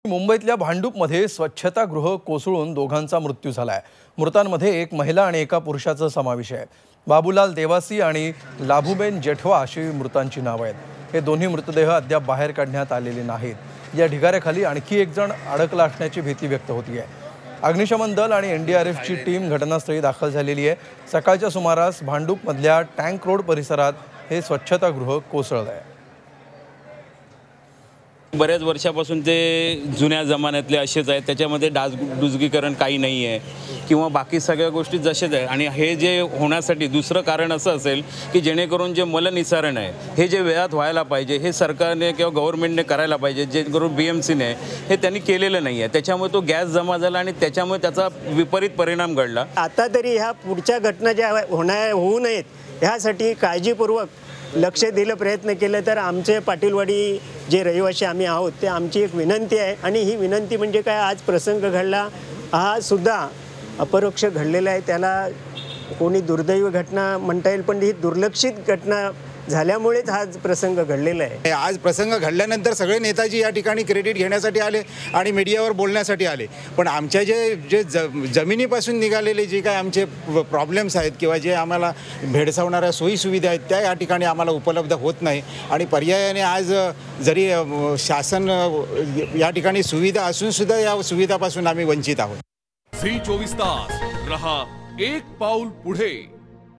मुंबईतल्या भांडूपमध्ये स्वच्छतागृह कोसळून दोघांचा मृत्यू झालाय। मृतांमध्ये एक महिला आणि एका पुरुषाचा समावेश आहे। बाबूलाल देवासी आणि लाभूबेन जेठवा अशी मृतांची नावे आहेत। हे दोन्ही मृतदेह अद्याप बाहेर काढण्यात आलेले नाहीत। या ढिगाऱ्याखाली आणखी एक जण अडकला असण्याची भीती व्यक्त होती आहे। अग्निशमन दल आणि एनडीआरएफची टीम घटनास्थळी दाखल झालेली आहे। सकाळच्या सुमारास भांडूपमधल्या टँक रोड परिसरात हे स्वच्छतागृह कोसळलं आहे। बऱ्याच वर्षापासून ते जुन्या जमान्यातले असेच आहेत, त्याच्यामध्ये डागडुजगीकरण काही नाही आहे किंवा बाकी सगळ्या गोष्टी जशाच आहे। आणि हे जे होण्यासाठी दुसरं कारण असं असेल की जेणेकरून जे मलनिसारण आहे हे जे वेळात व्हायला पाहिजे हे सरकारने किंवा गव्हर्नमेंटने करायला पाहिजे, जेणेकरून BMCने हे त्यांनी केलेलं नाही आहे। त्याच्यामुळे तो गॅस जमा झाला आणि त्याच्यामुळे त्याचा विपरीत परिणाम घडला। आता तरी ह्या पुढच्या घटना ज्या होऊ नयेत ह्यासाठी काळजीपूर्वक लक्ष दिलं, प्रयत्न केले तर आमचे पाटीलवाडी जे रहिवासी आम्ही आहोत ते आमची एक विनंती आहे। आणि ही विनंती म्हणजे काय, आज प्रसंग घडला हा सुद्धा अपरोक्ष घडलेला आहे, त्याला कोणी दुर्दैवी घटना म्हणता येईल, पण ही दुर्लक्षित घटना झाल्यामुळेच हा प्रसंग घडलेला आहे। आज प्रसंग घडल्यानंतर सगळे नेताजी या ठिकाणी क्रेडिट घेण्यासाठी आले आणि मीडियावर बोलण्यासाठी आले, पण आमच्या जे जमिनीपासून निघालेले जे काय आमचे प्रॉब्लेम्स आहेत किंवा जे आम्हाला भेडसावणाऱ्या सोयीसुविधा आहेत त्या या ठिकाणी आम्हाला उपलब्ध होत नाही। आणि पर्यायाने आज जरी शासन या ठिकाणी सुविधा असूनसुद्धा या सुविधापासून आम्ही वंचित आहोत। झी 24 तास रहा एक पाऊल पुढे।